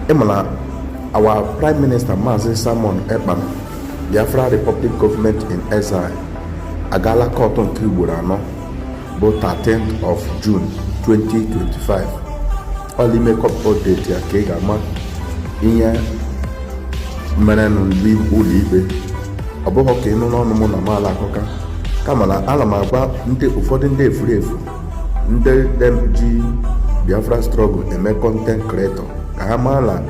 Our Prime Minister Masse Simon Èkpá, Biafra Republic Government in Exile, Agala Court on Kiburano, both 13th of June 2025. Only make up update ya Kegama in Menan Live Ulibe. Above okay, no na mala coca. Kamala Alamaba, Nte Ufodin Day Free, Nte Dem G Biafra struggle and make content creator. Kahamala.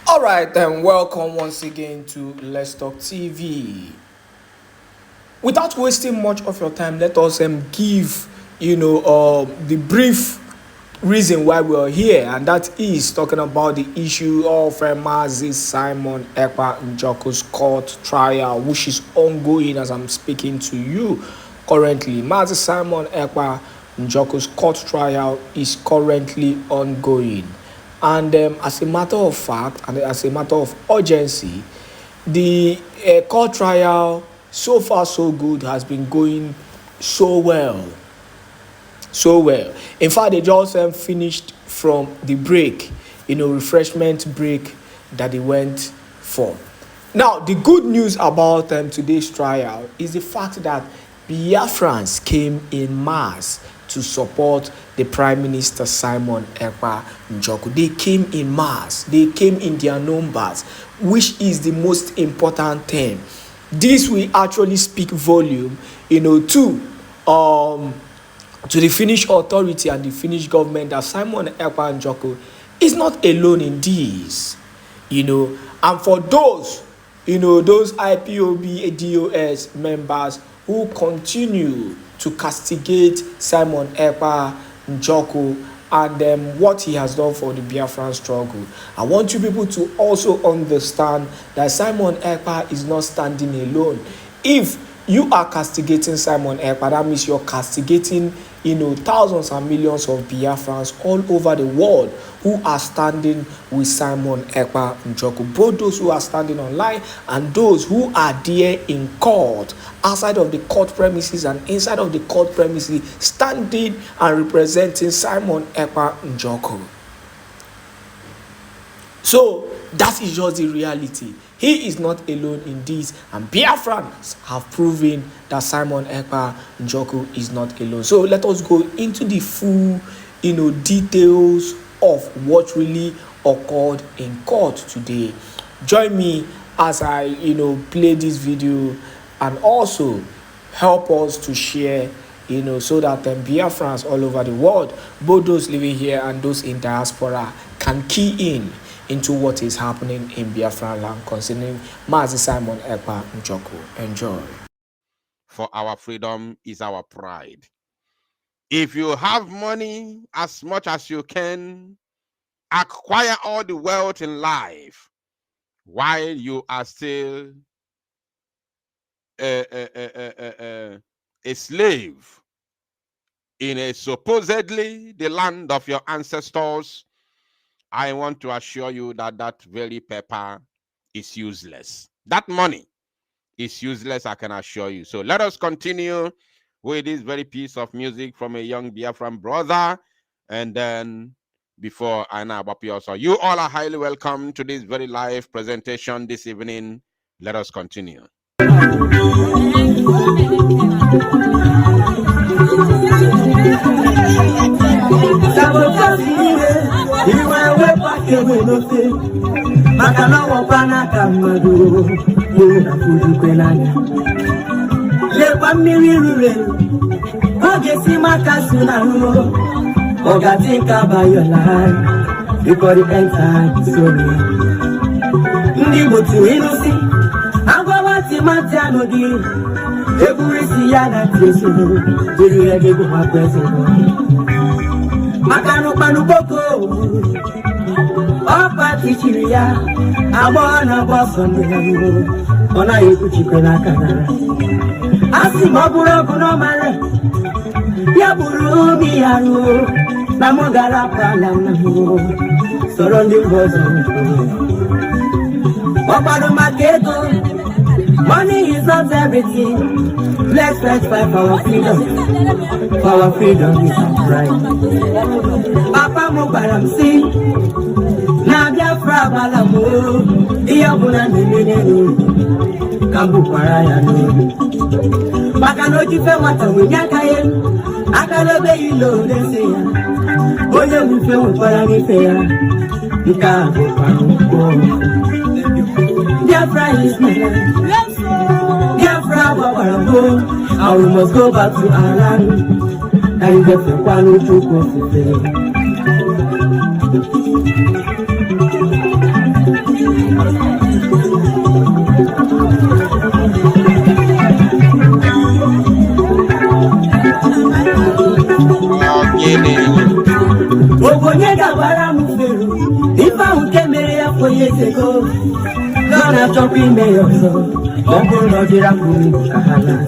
Alright then, welcome once again to Let's Talk TV. Without wasting much of your time, let us give the brief reason why we are here, and that is talking about the issue of Masse Simon Èkpá Njoku's court trial, which is ongoing as I'm speaking to you currently. Masse Simon Èkpá Njoku's court trial is currently ongoing, and as a matter of fact and as a matter of urgency, the court trial so far so good has been going so well. In fact, they just finished from the break, refreshment break that they went for. Now, the good news about today's trial is the fact that Biafrans came in mass to support the Prime Minister Simon Èkpá Njoku. They came in mass. They came in their numbers, which is the most important thing. This will actually speak volume, to the Finnish authority and the Finnish government that Simon Èkpá Njoku is not alone in this, and for those, those IPOB DOS members who continue to castigate Simon Èkpá Njoku and what he has done for the Biafran struggle. I want you people to also understand that Simon Èkpá is not standing alone. If you are castigating Simon Èkpá, that means you're castigating thousands and millions of Biafrans all over the world who are standing with Simon Èkpá Njoku, both those who are standing online and those who are there in court, outside of the court premises and inside of the court premises, standing and representing Simon Èkpá Njoku. So that is just the reality. He is not alone in this, and Biafrans have proven that Simon Èkpá Njoku is not alone. So let us go into the full, details of what really occurred in court today. Join me as I, play this video, and also help us to share, so that Biafrans all over the world, both those living here and those in diaspora, can key in into what is happening in Biafran land concerning Masse Simon Èkpá Njoku. Enjoy. For our freedom is our pride. If you have money as much as you can, acquire all the wealth in life while you are still a slave in a supposedly the land of your ancestors, I want to assure you that that very paper is useless. That money is useless, I can assure you. So let us continue with this very piece of music from a young Biafran brother. And then before I know about also, you all are highly welcome to this very live presentation this evening. Let us continue. Makano panu boko Opa tichiria Abona bosondo Ona yeku chikwena kana Asi maburo kuno mare Ya buru miyaru Namogara pala namu Sorondi bozo Opa no maketo Money is not everything. Let's fight for our freedom. For our freedom is our right. Papa mo gbara m si na Biafra gbala m ihe ọbụla na-emere ka m bụkwara ya n'obi maka na ojife nwata wenye aka ya aka n'obeghị ilo na-ese ya onye nwife nwekwara n'ife ya nke a bụkwara ụgwọ Biafra is my land. Biafra gbawara m and we must go back to our land. Ka anyị gefekwa n'Chukwu ofufe. Ogonye ga-agbara m fero ife ahụ nke mere ya kwenye ego Gana chopping me ọzọ ọ bụrụ na ọ dịrị akwụrụ ka ha laa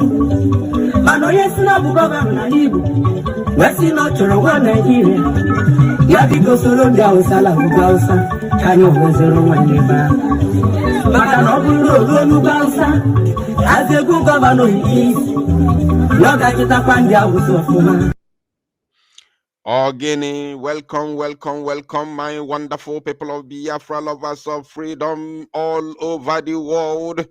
mana onye si na ọ bụ gọvanọ n'ala Igbo wee sị na ọ chọrọ nwa Naịjirịa ya biko soro ndị Awụsa la ugwu Awụsa ka anyị wezoro nwanne ebe ahụ maka na ọ bụrụ na o ruo n'ugwu Awụsa azụ egwu gọvanọ isi na ọ ga-achịtakwa ndị Awụsa ọfụma. Ogini, welcome, welcome, welcome, my wonderful people of Biafra, lovers of freedom all over the world.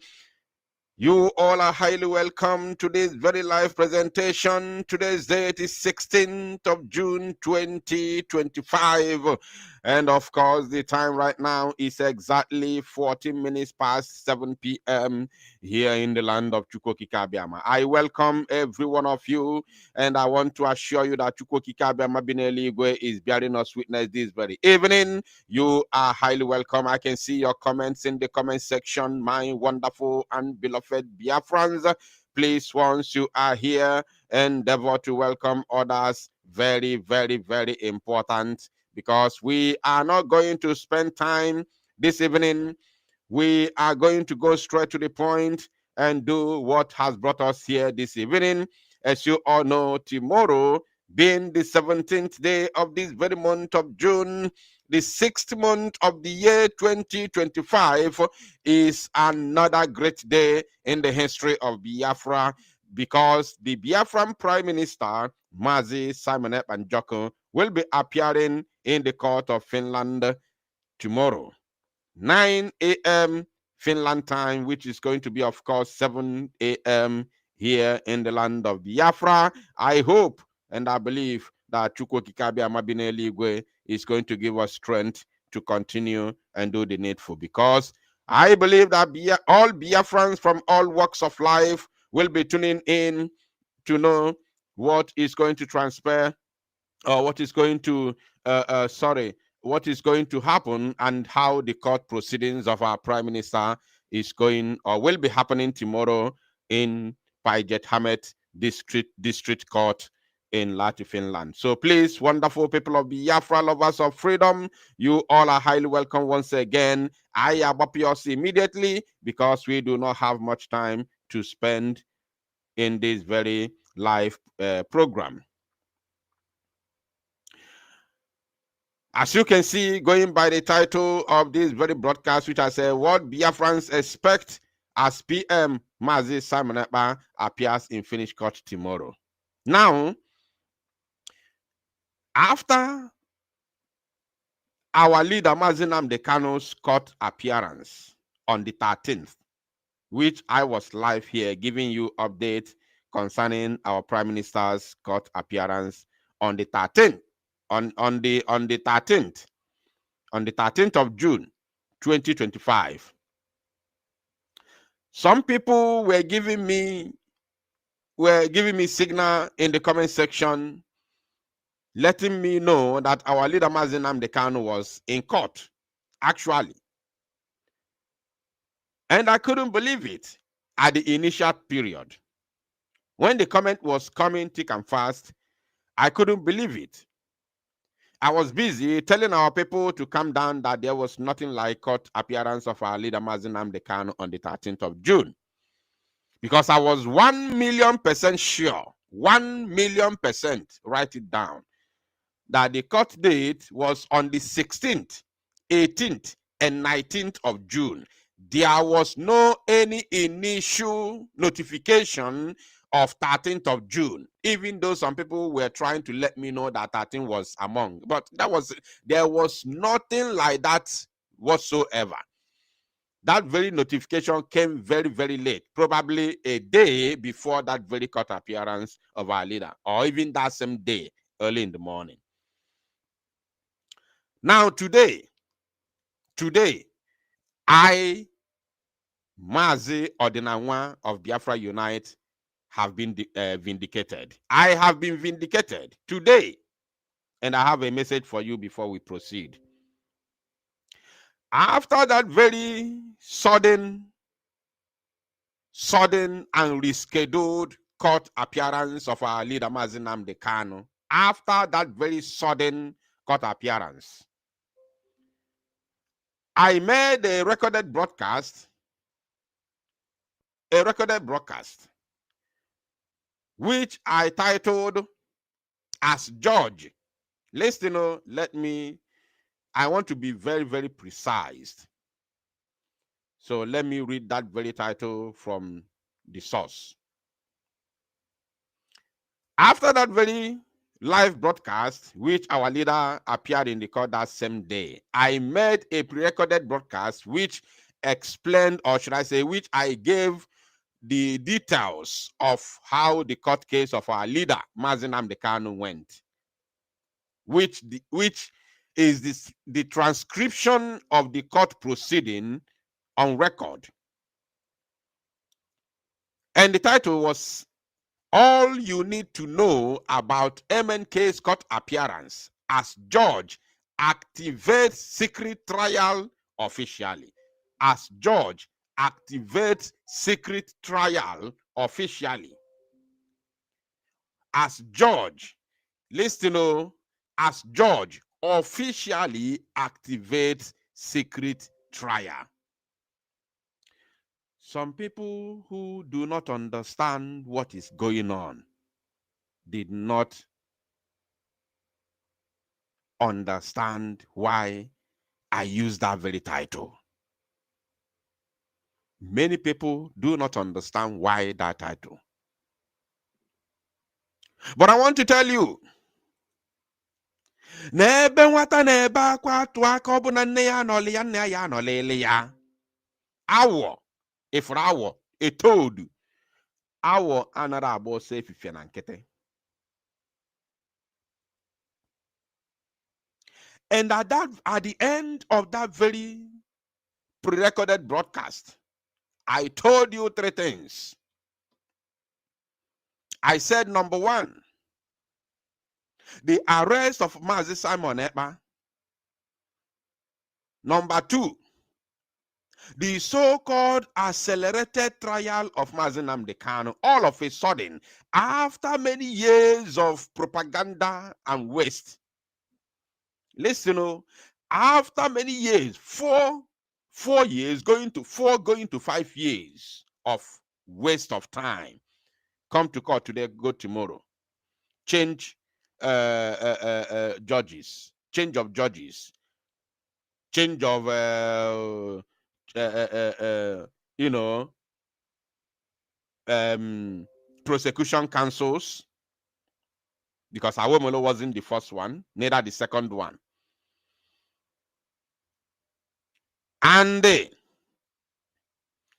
You all are highly welcome to this very live presentation. Today's date is 16th of June 2025. And of course, the time right now is exactly 14 minutes past 7 p.m. here in the land of Chukwokika. I welcome every one of you, and I want to assure you that Chukwokika Bineligwe is bearing us witness this very evening. You are highly welcome. I can see your comments in the comment section, my wonderful and beloved Biafrans. Please, once you are here, endeavor to welcome others. Very, very, very important, because we are not going to spend time this evening. We are going to go straight to the point and do what has brought us here this evening. As you all know, tomorrow, being the 17th day of this very month of June, the 6th month of the year 2025, is another great day in the history of Biafra, because the Biafran Prime Minister, Masse Simon Ekpa will be appearing in the court of Finland tomorrow, 9 a.m. Finland time, which is going to be, of course, 7 a.m. here in the land of Biafra. I hope and I believe that Chukwokika Bineligwe is going to give us strength to continue and do the needful, because I believe that all Biafrans from all walks of life will be tuning in to know what is going to transpire, or what is going to what is going to happen, and how the court proceedings of our Prime Minister is going or will be happening tomorrow in Päijät-Häme District Court in Lahti, Finland. So please, wonderful people of Biafra, lovers of freedom, you all are highly welcome once again. I am up yours immediately, because we do not have much time to spend in this very live program. As you can see, going by the title of this very broadcast, which I say, what Biafrans expect as PM Masse Simon Ekpa appears in Finnish court tomorrow. Now, after our leader Mazi Nnamdi Kanu's court appearance on the 13th, which I was live here giving you updates concerning our Prime Minister's court appearance on the 13th. On the 13th of June 2025. Some people were giving me signal in the comment section, letting me know that our leader Mazi Nnamdi Kanu was in court, actually. And I couldn't believe it at the initial period. When the comment was coming thick and fast, I couldn't believe it. I was busy telling our people to calm down, that there was nothing like court appearance of our leader Mazi Nnamdi Kanu on the 13th of June. Because I was 1,000,000% sure, 1,000,000%, write it down, that the court date was on the 16th, 18th, and 19th of June. There was no any initial notification of 13th of June. even though some people were trying to let me know that thing was among. But there was nothing like that whatsoever. That very notification came very, very late, probably a day before that very court appearance of our leader, or even that same day, early in the morning. Now, today, I, Masse Ordinawa of Biafra Unite, have been vindicated. I have been vindicated today, and I have a message for you before we proceed. After that very sudden and rescheduled court appearance of our leader Mazi Nnamdi Kanu, after that very sudden court appearance, I made a recorded broadcast, which I titled as Judge. Listen, I want to be very, very precise. So let me read that very title from the source. After that very live broadcast, which our leader appeared in the court that same day, I made a pre-recorded broadcast which explained, or should I say, which I gave the details of how the court case of our leader, Mazi Nnamdi Kanu, went, which is the transcription of the court proceeding on record. And the title was All You Need to Know About MNK's Court Appearance as Judge Activates Secret Trial Officially. As Judge Activates Secret Trial Officially. As Judge, listen, as Judge officially activates secret trial. Some people who do not understand what is going on did not understand why I use that very title. Many people do not understand why that title. But I want to tell you, n'ebe nwata n'ebe akwa atụ aka ọ bụ na nne ya anọli ya, nne ya anọlili ya. Awọ, ifuru awọ, etodu. Awọ anara agba ọsọ efifie na nkịtị. And at the end of that very pre-recorded broadcast, I told you three things. I said, number one, the arrest of Mazi Simon Èkpá. Number two, the so-called accelerated trial of Mazi Nnamdi Kanu, all of a sudden, after many years of propaganda and waste. Listen, after many years, four years, going to 5 years of waste of time. Come to court today, go tomorrow. Change judges, change of judges, change of prosecution counsels, because Awomolo wasn't the first one, neither the second one. And the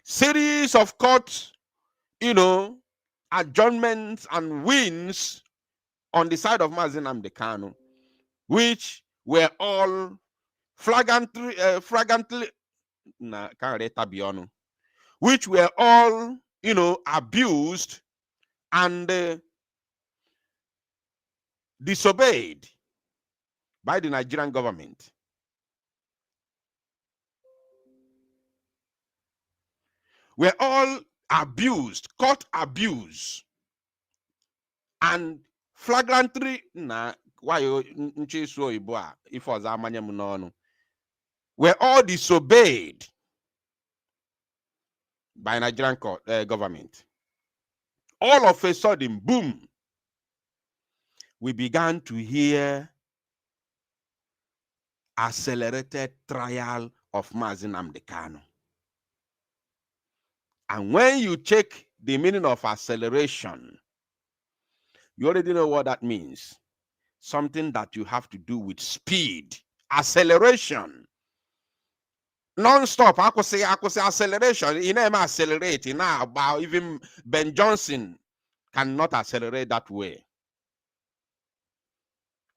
series of court, adjournments and wins on the side of Mazi Nnamdi Kanu, which were all flagrantly, which were all, abused and disobeyed by the Nigerian government. Were all abused, court abuse, and flagrantly were all disobeyed by Nigerian government. All of a sudden, boom, we began to hear accelerated trial of Mazi Nnamdi Kanu. And when you check the meaning of acceleration, You already know what that means. Something that you have to do with speed, acceleration, non-stop. I could say acceleration. You know, accelerate. Now, about even Ben Johnson cannot accelerate that way.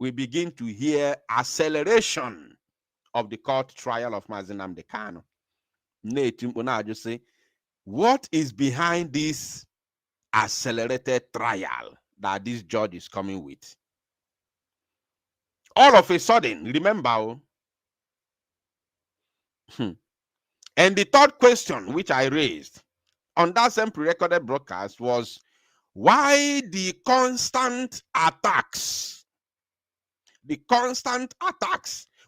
We begin to hear acceleration of the court trial of Mazi Nnamdi Kanu. Now just say, what is behind this accelerated trial that this judge is coming with? All of a sudden, remember, and the third question which I raised on that same pre-recorded broadcast was, why the constant attacks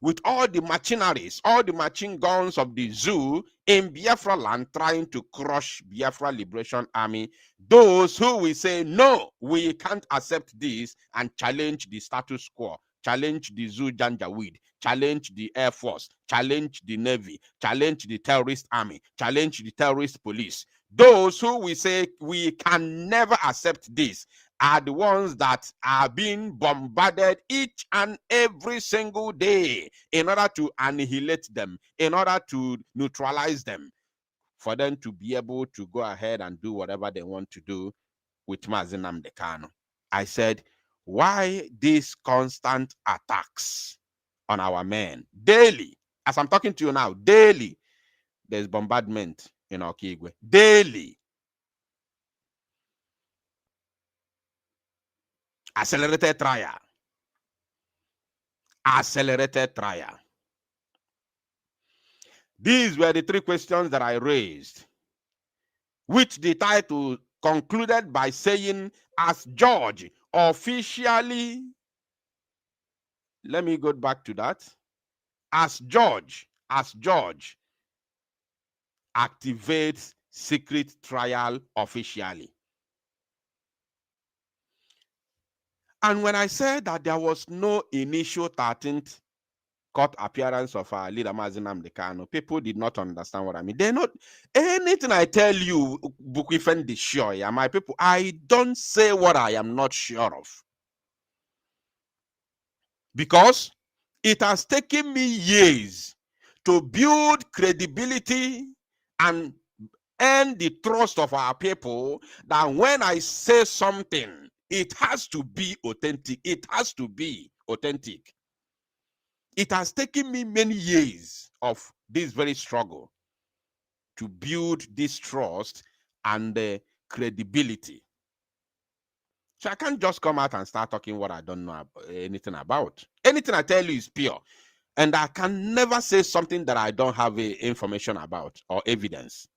with all the machineries, all the machine guns of the zoo in Biafra land trying to crush Biafra Liberation Army, those who will say, no, we can't accept this, and challenge the status quo, challenge the zoo Janjaweed, challenge the Air Force, challenge the Navy, challenge the terrorist army, challenge the terrorist police. Those who will say we can never accept this are the ones that are being bombarded each and every single day in order to annihilate them, in order to neutralize them, for them to be able to go ahead and do whatever they want to do with Mazi Nnamdi Kanu. I said, why these constant attacks on our men? Daily, as I'm talking to you now, daily, there's bombardment in Okigwe. Daily. Accelerated trial. Accelerated trial. These were the three questions that I raised, which the title concluded by saying, as judge officially, let me go back to that, as judge activates secret trial officially. And when I said that there was no initial 13th court appearance of our leader Mazi Nnamdi Kanu, people did not understand what I mean. They're not, anything I tell you, Bukwifen the sure, yeah, my people, I don't say what I am not sure of. Because it has taken me years to build credibility and earn the trust of our people that when I say something, it has to be authentic. It has to be authentic. It has taken me many years of this very struggle to build this trust and credibility. So I can't just come out and start talking what I don't know anything about. Anything I tell you is pure. And I can never say something that I don't have information about or evidence.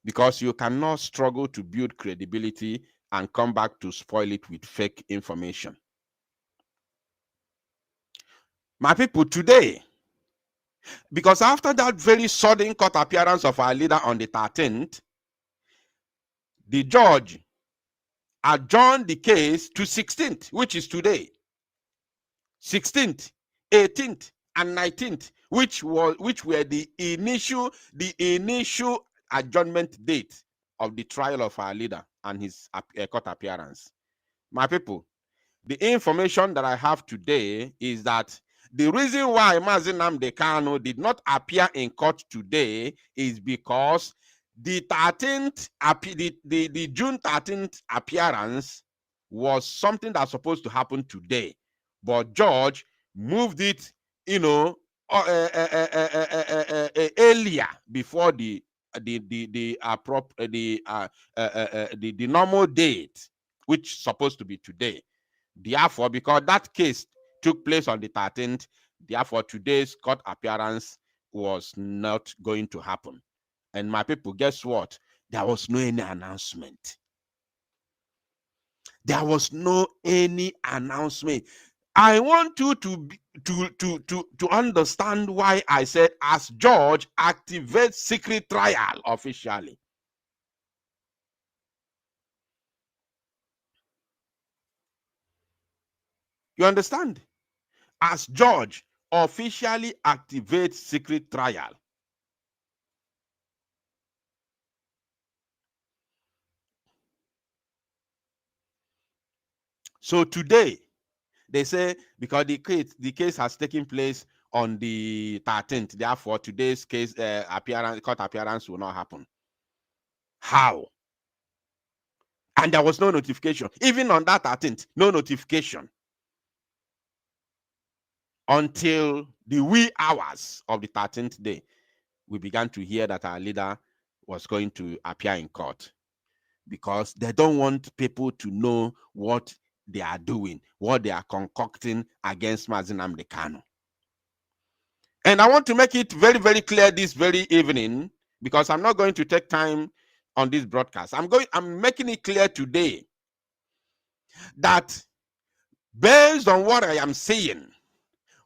Because you cannot struggle to build credibility and come back to spoil it with fake information. My people, today, because after that very sudden court appearance of our leader on the 13th, the judge adjourned the case to 16th, which is today. 16th, 18th, and 19th, which were the initial adjournment date of the trial of our leader and his court appearance. My people, the information that I have today is that the reason why Mazi Nnamdi Kanu did not appear in court today is because the 13th, the June 13th appearance was something that's supposed to happen today, but George moved it, earlier before the normal date, which is supposed to be today. Therefore, because that case took place on the 13th, therefore today's court appearance was not going to happen. And my people, guess what? There was no any announcement. There was no any announcement. I want you to understand why I said, as judge, activate secret trial officially. You understand? As judge, officially activate secret trial. So today, they say because the case has taken place on the 13th, therefore today's case court appearance will not happen. How? And there was no notification. Even on that 13th, no notification. Until the wee hours of the 13th day, we began to hear that our leader was going to appear in court, because they don't want people to know what they are doing, what they are concocting against Mazi Nnamdi Kanu. And I want to make it very, very clear this very evening, because I'm not going to take time on this broadcast. I'm making it clear today that based on what I am seeing,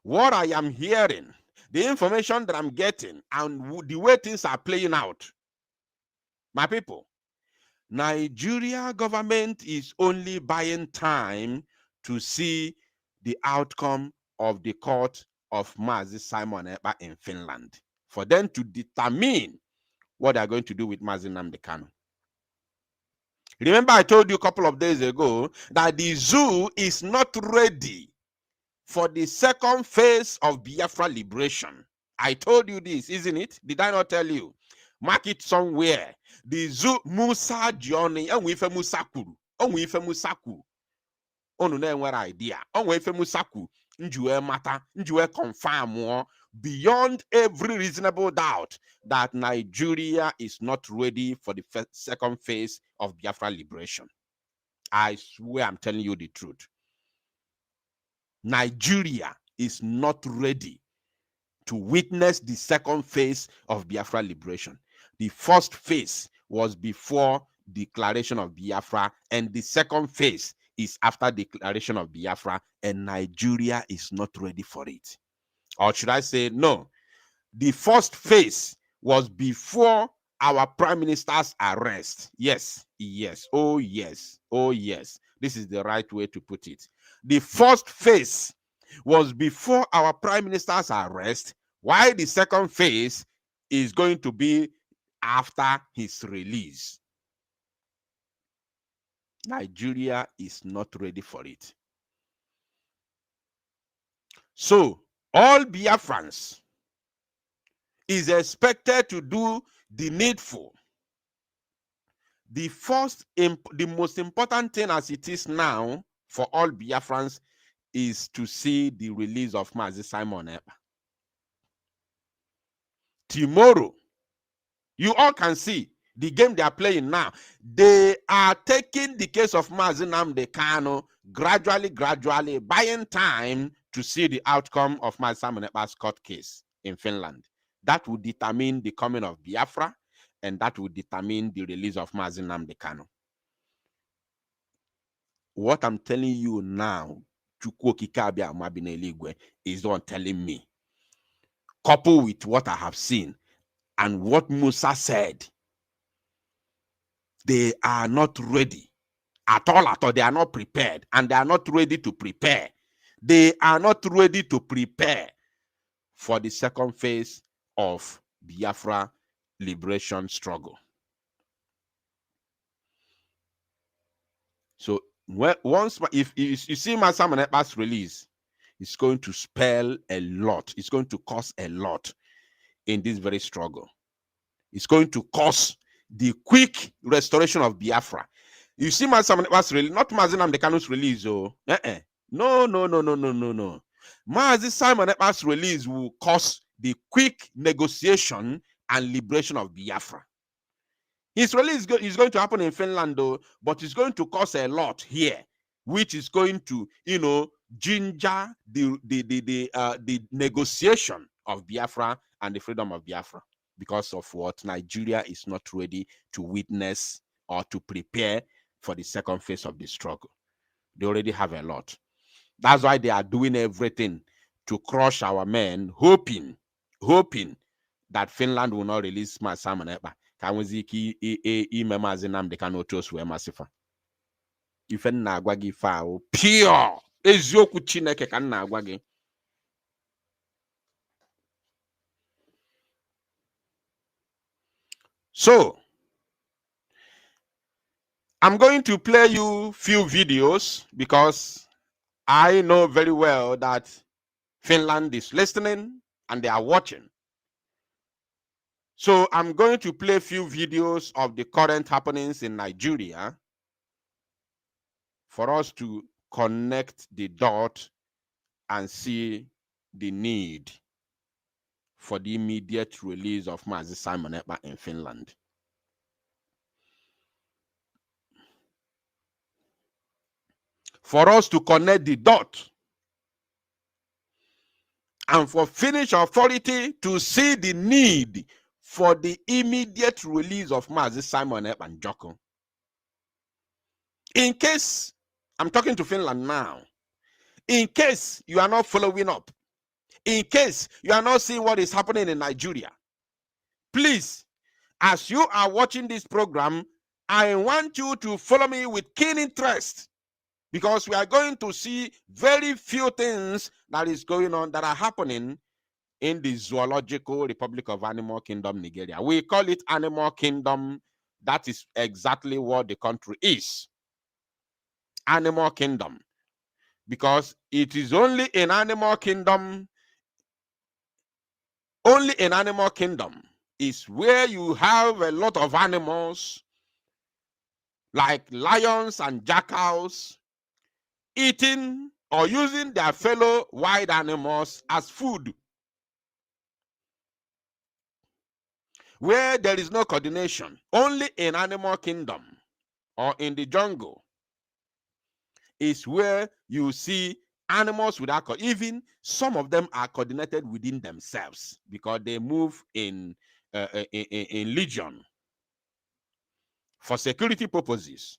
what I am hearing, the information that I'm getting, and the way things are playing out, my people, Nigeria government is only buying time to see the outcome of the court of Mazi Simon Ekpa in Finland, for them to determine what they're going to do with Mazi Nnamdi Kanu. Remember, I told you a couple of days ago that the zoo is not ready for the second phase of Biafra liberation. I told you this, isn't it? Did I not tell you? Mark it somewhere. The zoo Musa Johnny, and we Musaku, and we Musaku. Onu na enwere idea. Onwe ife Musaku, njuwe mata, njuwe confirm more beyond every reasonable doubt that Nigeria is not ready for the second phase of Biafra liberation. I swear I'm telling you the truth. Nigeria is not ready to witness the second phase of Biafra liberation. The first phase was before declaration of Biafra, and the second phase is after declaration of Biafra, and Nigeria is not ready for it. Or should I say, no, the first phase was before our prime minister's arrest. Yes, yes, oh yes, oh yes. This is the right way to put it. The first phase was before our prime minister's arrest, while the second phase is going to be after his release. Nigeria is not ready for it. So all Biafrans is expected to do the needful. The most important thing as it is now for all Biafrans is to see the release of Mazi Simon Ekpa. Tomorrow, you all can see the game they are playing now. They are taking the case of Mazi Nnamdi Kanu gradually, buying time to see the outcome of Mazi Simon Ekpa's court case in Finland. That will determine the coming of Biafra, and that will determine the release of Mazi Nnamdi Kanu. What I'm telling you now, is not telling me. Coupled with what I have seen and what Musa said, they are not ready at all. They are not prepared, and they are not ready to prepare. They are not ready to prepare for the second phase of Biafra liberation struggle. So if you see Mazi Simon Ekpa's release, it's going to spell a lot. It's going to cost a lot in this very struggle. It's going to cause the quick restoration of Biafra. You see Mazi Simon Ekpa's release, not Mazi Nnamdi Kanu's release. No. Mazi Simon Ekpa's release will cause the quick negotiation and liberation of Biafra. His release is going to happen in Finland, though, but it's going to cost a lot here, which is going to, ginger the negotiation of Biafra and the freedom of Biafra, because of what Nigeria is not ready to witness or to prepare for the second phase of the struggle. They already have a lot. That's why they are doing everything to crush our men, hoping that Finland will not release Mazi Simon Ekpa. Ka nweziki ime Mazi Nnamdi Kanu otu o si wee masịfa. Ife m na-agwa gị ife ahụ pure eziokwu Chineke ka m na-agwa gị. So I'm going to play you few videos because I know very well that Finland is listening and they are watching. So I'm going to play a few videos of the current happenings in Nigeria for us to connect the dot and see the need for the immediate release of Masse Simon Èkpá in Finland. For us to connect the dot and for Finnish authority to see the need for the immediate release of Masse Simon Èkpá and Joko. In case, I'm talking to Finland now, in case you are not following up, in case you are not seeing what is happening in Nigeria, please, as you are watching this program, I want you to follow me with keen interest, because we are going to see very few things that is going on, that are happening in the Zoological Republic of Animal Kingdom, Nigeria. We call it Animal Kingdom. That is exactly what the country is. Animal Kingdom. Because it is only in Animal Kingdom is where you have a lot of animals like lions and jackals eating or using their fellow wild animals as food. Where there is no coordination, only in Animal Kingdom or in the jungle is where you see animals without even some of them are coordinated within themselves because they move in legion for security purposes.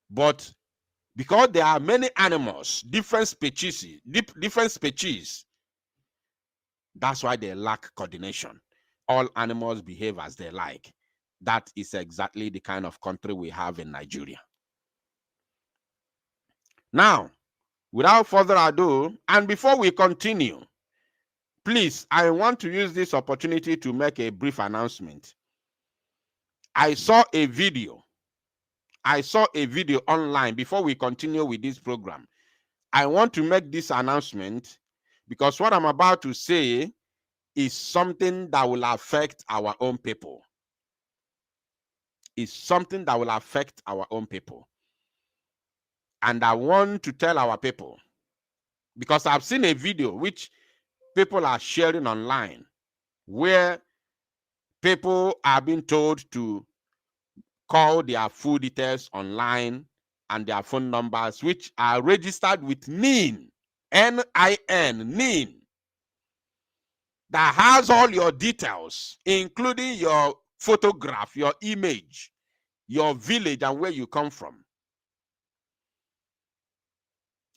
But because there are many animals, different species, that's why they lack coordination. All animals behave as they like. That is exactly the kind of country we have in Nigeria. Now, without further ado, and before we continue, please, I want to use this opportunity to make a brief announcement. I saw a video online before we continue with this program. I want to make this announcement because what I'm about to say is something that will affect our own people. It's something that will affect our own people. And I want to tell our people, because I've seen a video which people are sharing online where people are being told to call their full details online and their phone numbers, which are registered with NIN, N-I-N, NIN, that has all your details, including your photograph, your image, your village, and where you come from.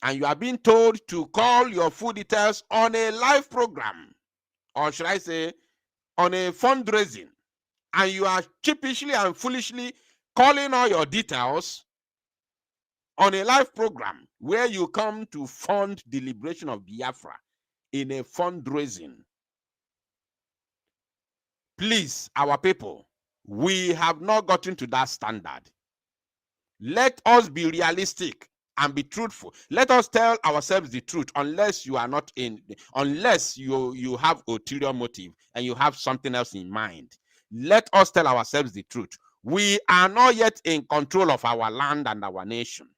And you are being told to call your full details on a live program, or should I say, on a fundraising. And you are cheapishly and foolishly calling all your details on a live program where you come to fund the liberation of Biafra in a fundraising. Please, our people, we have not gotten to that standard. Let us be realistic and be truthful. Let us tell ourselves the truth, unless you are not unless you have ulterior motive and you have something else in mind. Let us tell ourselves the truth. We are not yet in control of our land and our nation.